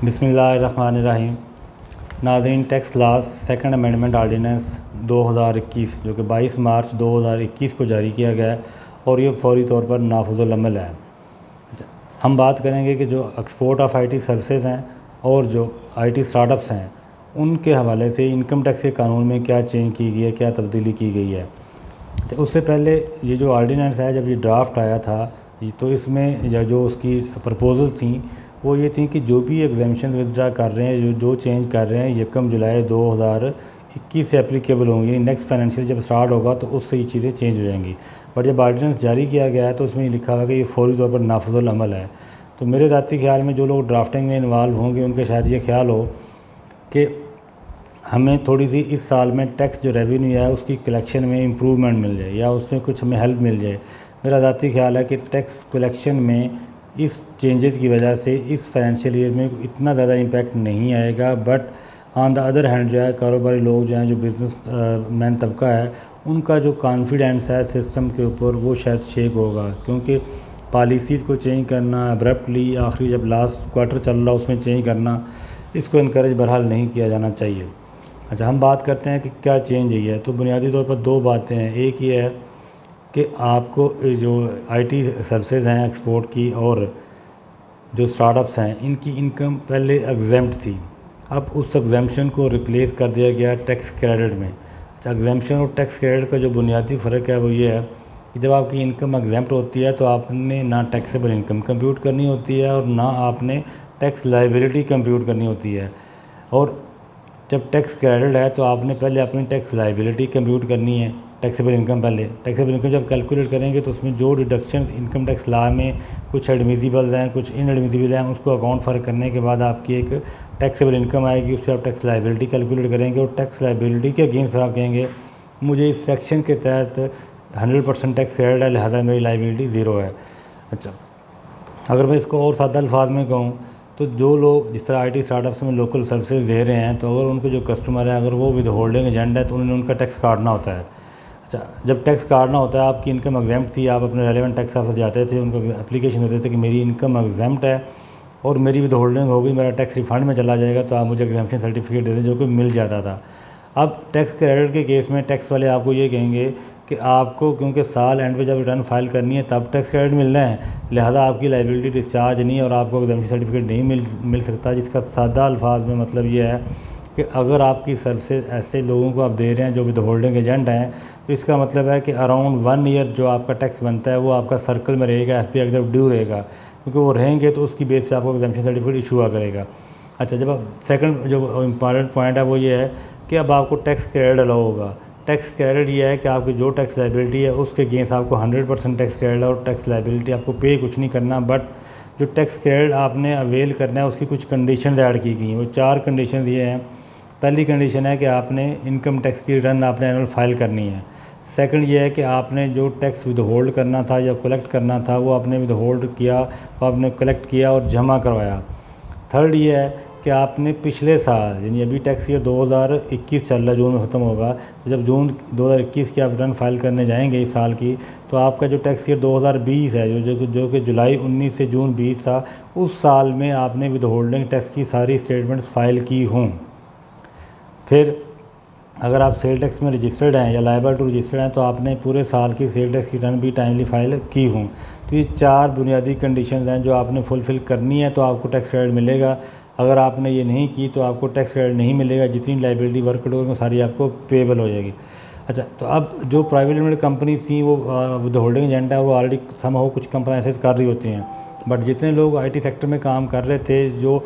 बिस्मिल्लाहिर्रहमानिर्रहीम। नाज़रीन, tax laws second amendment ordinance 2021 जो कि 22 मार्च 2021 को जारी किया गया है और ये फौरी तौर पर नाफिजुल अमल है। हम बात करेंगे कि जो एक्सपोर्ट ऑफ आईटी सर्विसेज हैं और जो आईटी स्टार्टअप्स हैं उनके हवाले से इनकम टैक्स के कानून में क्या चेंज की गई है, क्या तब्दीली की गई है। तो उससे पहले ये जो आर्डीनेंस है, जब ये ड्राफ्ट आया था तो इसमें जो उसकी प्रपोजल थी वो ये थी कि जो भी एग्जामेशन विदड्रा कर रहे हैं, जो चेंज कर रहे हैं 1 जुलाई 2021 से एप्लीकेबल होंगी। नेक्स्ट फाइनेंशियल जब स्टार्ट होगा तो उससे ये चीज़ें चेंज हो जाएंगी। बट जब आर्डीनेंस जारी किया गया है तो उसमें ये लिखा हुआ है कि ये फौरी तौर पर नाफिजुल अमल है। तो मेरे ज़ाती ख्याल में जो लोग ड्राफ्टिंग में इन्वॉल्व होंगे उनके शायद ये ख्याल हो कि हमें थोड़ी सी इस साल में टैक्स जो रेवेन्यू है उसकी कलेक्शन में इम्प्रूवमेंट मिल जाए या उसमें कुछ हमें हेल्प मिल जाए। मेरा ज़ाती ख्याल है कि टैक्स कलेक्शन में इस चेंजेस की वजह से इस फाइनेंशियल ईयर में इतना ज़्यादा इम्पैक्ट नहीं आएगा। But on the other hand जो है कारोबारी लोग जो हैं, जो बिज़नेस मैन तबका है, उनका जो कॉन्फिडेंस है सिस्टम के ऊपर वो शायद शेक होगा, क्योंकि पॉलिसीज़ को चेंज करना अब्रप्टली आखिरी जब लास्ट क्वार्टर चल रहा उसमें चेंज करना, इसको इनकरेज बहरहाल नहीं किया जाना चाहिए। अच्छा, हम बात करते हैं कि क्या चेंज है। तो बुनियादी तौर पर दो बातें हैं। एक ये है कि आपको जो आईटी सर्विसेज हैं एक्सपोर्ट की और जो स्टार्टअप्स हैं इनकी इनकम पहले एग्जेम्प्ट थी, अब उस एग्जेम्पशन को रिप्लेस कर दिया गया टैक्स क्रेडिट में। अच्छा, एग्जेम्पशन और टैक्स क्रेडिट का जो बुनियादी फ़र्क है वो ये है कि जब आपकी इनकम एग्जेम्प्ट होती है तो आपने ना टैक्सेबल इनकम कंप्यूट करनी होती है और ना आपने टैक्स लायबिलिटी कंप्यूट करनी होती है। और जब टैक्स क्रेडिट है तो आपने पहले अपनी टैक्स लायबिलिटी कंप्यूट करनी है, टैक्सेबल इनकम पहले। टैक्सेबल इनकम जब कैलकुलेट करेंगे तो उसमें जो डिडक्शन इनकम टैक्स लॉ में कुछ एडमिसिबल्स हैं, कुछ इनएडमिसिबल हैं, उसको अकाउंट फ़र्क करने के बाद आपकी एक टैक्सेबल इनकम आएगी। उस पर आप टैक्स लायबिलिटी कैलकुलेट करेंगे और टैक्स लायबिलिटी के अगेंस्ट फिर आप कहेंगे मुझे इस सेक्शन के तहत 100% टैक्स क्रेडिट है, लिहाजा मेरी लायबिलिटी ज़ीरो है। अच्छा, अगर मैं इसको और सादा अल्फाज में कहूँ तो जो लोग जिस तरह आईटी स्टार्टअप्स में लोकल सर्विसेज दे रहे हैं, तो अगर उनके जो कस्टमर हैं अगर वो विद होल्डिंग एजेंट है तो उन्होंने उनका टैक्स काटना होता है। अच्छा, जब टैक्स काटना होता है, आपकी इनकम एग्जेम्प्ट थी, आप अपने रेलेवेंट टैक्स ऑफिस जाते थे, उनको एप्लीकेशन देते थे कि मेरी इनकम एग्जेम्प्ट है और मेरी विद होल्डिंग हो गई, मेरा टैक्स रिफंड में चला जाएगा, तो आप मुझे एग्जेम्पशन सर्टिफिकेट दे दें, जो कि मिल जाता था। अब टैक्स क्रेडिट के केस में टैक्स वाले आपको ये कहेंगे कि आपको क्योंकि साल एंड पे जब रिटर्न फाइल करनी है तब टैक्स क्रेडिट मिलना है, लिहाजा आपकी लायबिलिटी डिस्चार्ज नहीं और आपको एग्जेम्पशन सर्टिफिकेट नहीं मिल सकता। जिसका सादा अल्फाज में मतलब ये है कि अगर आपकी सर्विसेज ऐसे लोगों को आप दे रहे हैं जो विद होल्डिंग एजेंट हैं, तो इसका मतलब है कि अराउंड 1 ईयर जो आपका टैक्स बनता है वो आपका सर्कल में रहेगा, FP एग्जेम्प्ट ड्यू रहेगा, क्योंकि वो रहेंगे तो उसकी बेस पे आपको एग्जेम्पशन सर्टिफिकेट इशू करेगा। अच्छा, जब सेकंड जो इम्पॉर्टेंट पॉइंट है वो ये है कि अब आपको टैक्स क्रेडिट अलाउ होगा। टैक्स क्रेडिट ये है कि आपकी जो टैक्स लायबिलिटी है उसके अगेंस्ट आपको 100% टैक्स क्रेडिट और टैक्स लायबिलिटी आपको पे कुछ नहीं करना। बट जो टैक्स क्रेडिट आपने अवेल करना है उसकी कुछ कंडीशंस ऐड की गई हैं। वो 4 कंडीशंस ये हैं। पहली कंडीशन है कि आपने इनकम टैक्स की रिटर्न आपने एनुअल फाइल करनी है। सेकंड ये है कि आपने जो टैक्स विद होल्ड करना था या कलेक्ट करना था वो आपने विद होल्ड किया, वो आपने कलेक्ट किया और जमा करवाया। थर्ड ये है कि आपने पिछले साल, यानी अभी टैक्स ईयर 2021 चल रहा है, जून में ख़त्म होगा, तो जब जून 2021 की आप रिटर्न फाइल करने जाएंगे इस साल की, तो आपका जो टैक्स ईयर 2020 है जो कि जुलाई 19 से जून 20 था, उस साल में आपने विद होल्डिंग टैक्स की सारी स्टेटमेंट्स फाइल की हों। फिर अगर आप सेल टैक्स में रजिस्टर्ड हैं या लायबल टू रजिस्टर्ड हैं तो आपने पूरे साल की सेल टैक्स की रिटर्न भी टाइमली फाइल की हों। तो ये 4 बुनियादी कंडीशंस हैं जो आपने फुलफ़िल करनी है तो आपको टैक्स क्रेडिट मिलेगा। अगर आपने ये नहीं की तो आपको टैक्स क्रेडिट नहीं मिलेगा। जितनी लायबिलिटी वर्क होगी वो सारी आपको पेएबल हो जाएगी। अच्छा, तो अब जो प्राइवेट लिमिटेड कंपनी थी वो विद होल्डिंग एजेंट है, वो ऑलरेडी समहाउ कुछ कंपनी ऐसे कर रही होती हैं। बट जितने लोग आईटी सेक्टर में काम कर रहे थे जो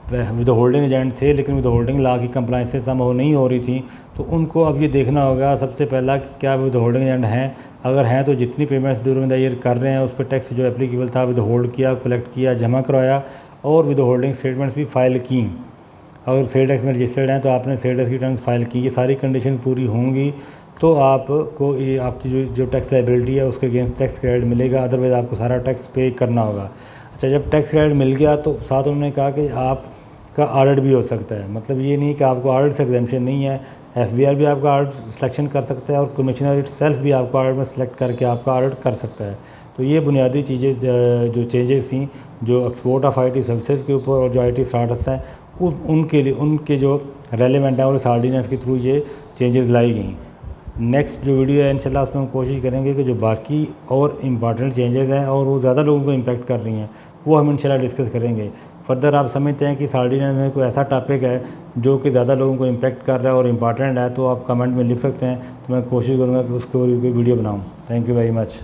विद होल्डिंग एजेंट थे लेकिन विद होल्डिंग लॉ की कंप्लाइंसेस समहाउ नहीं हो रही थी, तो उनको अब ये देखना होगा सबसे पहला कि क्या विद होल्डिंग एजेंट हैं। अगर हैं तो जितनी पेमेंट्स ड्यूरिंग द ईयर कर रहे हैं उस पर टैक्स जो एप्लीकेबल था विद होल्ड किया, कलेक्ट किया, जमा करवाया और विद होल्डिंग स्टेटमेंट्स भी फाइल की। अगर सेल टैक्स में रजिस्टर्ड हैं तो आपने सेल टैक्स की रिटर्न फाइल की। ये सारी कंडीशन पूरी होंगी तो आपको ये आपकी जो टैक्स लायबिलिटी है उसके अगेंस्ट टैक्स क्रेडिट मिलेगा, अदरवाइज़ आपको सारा टैक्स पे करना होगा। अच्छा, जब टैक्स क्रेडिट मिल गया तो साथ उन्होंने कहा कि आपका ऑडिट भी हो सकता है। मतलब ये नहीं कि आपको ऑडिट से एग्जेम्पशन नहीं है, FBR भी आपका ऑडिट सिलेक्शन कर सकता है और कमिश्नर इटसेल्फ भी आपका ऑडिट में सेलेक्ट करके आपका ऑडिट कर सकता है। तो ये बुनियादी चीज़ें जो चेंजेस थी जो एक्सपोर्ट ऑफ IT सर्विसेज के ऊपर और जो IT स्टार्टअप्स हैं उनके लिए उनके जो रेलेवेंट है और इस ऑर्डिनेंस के थ्रू ये चेंजेस लाई गई। नेक्स्ट जो वीडियो है इंशाल्लाह उसमें हम कोशिश करेंगे कि जो बाकी और इम्पॉर्टेंट चेंजेस हैं और वो ज़्यादा लोगों को इम्पेक्ट कर रही हैं वो हम इंशाल्लाह डिस्कस करेंगे। फर्दर आप समझते हैं कि इस ऑर्डिनेंस में कोई ऐसा टॉपिक है जो कि ज़्यादा लोगों को इम्पेक्ट कर रहा है और इम्पॉर्टेंट है तो आप कमेंट में लिख सकते हैं, तो मैं कोशिश करूँगा कि उसके ऊपर कोई वीडियो बनाऊँ। Thank you very much.